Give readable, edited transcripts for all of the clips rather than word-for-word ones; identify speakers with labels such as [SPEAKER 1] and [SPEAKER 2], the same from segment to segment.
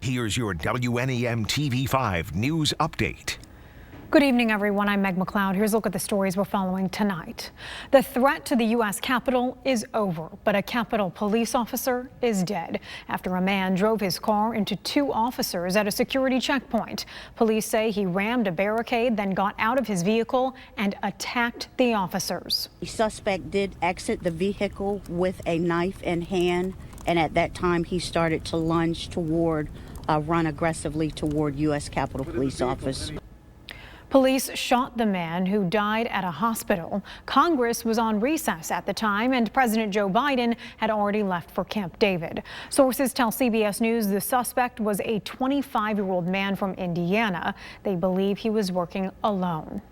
[SPEAKER 1] Here's your WNEM TV5 news update.
[SPEAKER 2] Good evening, everyone. I'm Meg McLeod. Here's a look at the stories we're following tonight. The threat to the U.S. Capitol is over, but a Capitol police officer is dead after a man drove his car into two officers at a security checkpoint. Police say he rammed a barricade, then got out of his vehicle and attacked the officers.
[SPEAKER 3] The suspect did exit the vehicle with a knife in hand, and at that time he started to run aggressively toward U.S. Capitol Police Office.
[SPEAKER 2] Police shot the man who died at a hospital. Congress was on recess at the time, and President Joe Biden had already left for Camp David. Sources tell CBS News the suspect was a 25-year-old man from Indiana. They believe he was working alone.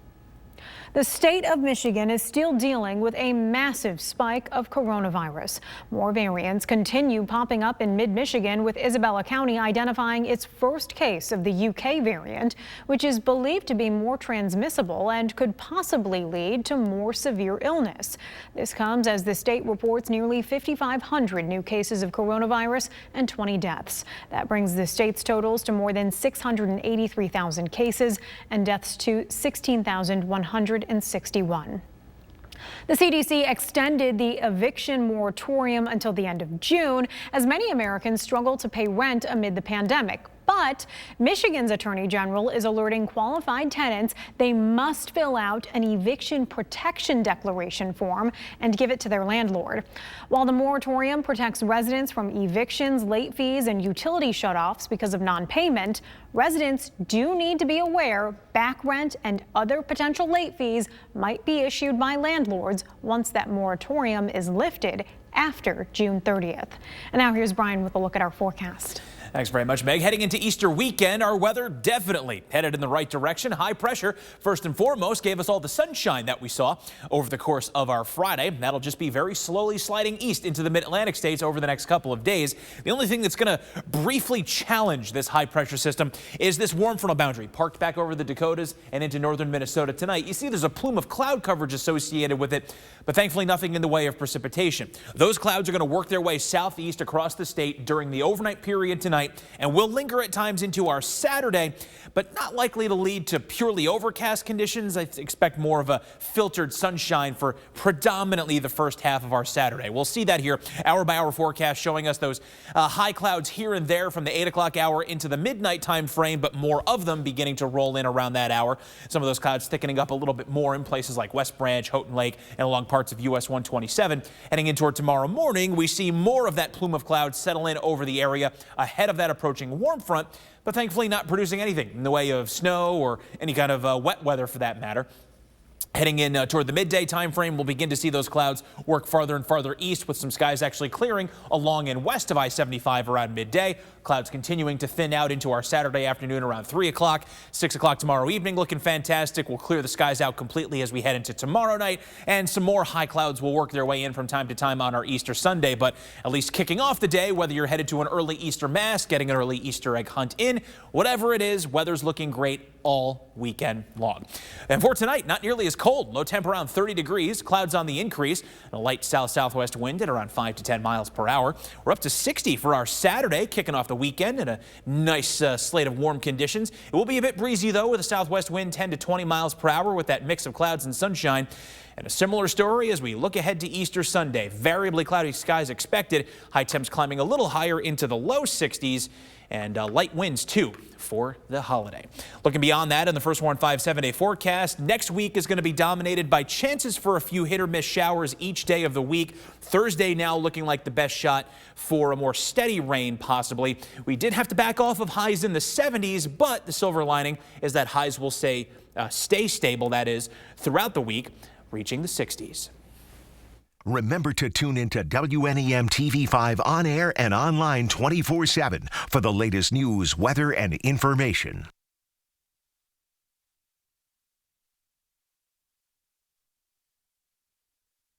[SPEAKER 2] The state of Michigan is still dealing with a massive spike of coronavirus. More variants continue popping up in mid-Michigan, with Isabella County identifying its first case of the UK variant, which is believed to be more transmissible and could possibly lead to more severe illness. This comes as the state reports nearly 5,500 new cases of coronavirus and 20 deaths. That brings the state's totals to more than 683,000 cases and deaths to 16,161. The CDC extended the eviction moratorium until the end of June as many Americans struggle to pay rent amid the pandemic. But Michigan's Attorney General is alerting qualified tenants they must fill out an eviction protection declaration form and give it to their landlord. While the moratorium protects residents from evictions, late fees, and utility shutoffs because of non-payment, residents do need to be aware back rent and other potential late fees might be issued by landlords once that moratorium is lifted after June 30th. And now here's Brian with a look at our forecast.
[SPEAKER 4] Thanks very much, Meg. Heading into Easter weekend, our weather definitely headed in the right direction. High pressure, first and foremost, gave us all the sunshine that we saw over the course of our Friday. That'll just be very slowly sliding east into the mid-Atlantic states over the next couple of days. The only thing that's going to briefly challenge this high pressure system is this warm frontal boundary parked back over the Dakotas and into northern Minnesota tonight. You see there's a plume of cloud coverage associated with it, but thankfully nothing in the way of precipitation. Those clouds are going to work their way southeast across the state during the overnight period tonight and will linger at times into our Saturday, but not likely to lead to purely overcast conditions. I expect more of a filtered sunshine for predominantly the first half of our Saturday. We'll see that here, hour by hour forecast showing us those high clouds here and there from the 8 o'clock hour into the midnight time frame, but more of them beginning to roll in around that hour. Some of those clouds thickening up a little bit more in places like West Branch, Houghton Lake, and along parts of US 127. Heading in toward tomorrow morning, we see more of that plume of clouds settle in over the area ahead of that approaching warm front, but thankfully not producing anything in the way of snow or any kind of wet weather for that matter. Heading in toward the midday time frame, we'll begin to see those clouds work farther and farther east, with some skies actually clearing along and west of I-75 around midday. Clouds continuing to thin out into our Saturday afternoon around 3 o'clock. 6 o'clock tomorrow evening looking fantastic. We'll clear the skies out completely as we head into tomorrow night, and some more high clouds will work their way in from time to time on our Easter Sunday. But at least kicking off the day, whether you're headed to an early Easter Mass, getting an early Easter egg hunt in, whatever it is, weather's looking great all weekend long. And for tonight, not nearly as cold. Low temp around 30 degrees, clouds on the increase, and a light south-southwest wind at around 5 to 10 miles per hour. We're up to 60 for our Saturday, kicking off the weekend in a nice slate of warm conditions. It will be a bit breezy, though, with a southwest wind 10 to 20 miles per hour with that mix of clouds and sunshine. And a similar story as we look ahead to Easter Sunday. Variably cloudy skies expected. High temps climbing a little higher into the low 60s, and light winds, too, for the holiday. Looking beyond that in the first 7-day forecast, next week is going to be dominated by chances for a few hit-or-miss showers each day of the week. Thursday now looking like the best shot for a more steady rain, possibly. We did have to back off of highs in the 70s, but the silver lining is that highs will stay stable, that is, throughout the week, reaching the 60s.
[SPEAKER 1] Remember to tune into WNEM TV5 on air and online 24/7 for the latest news, weather, and information.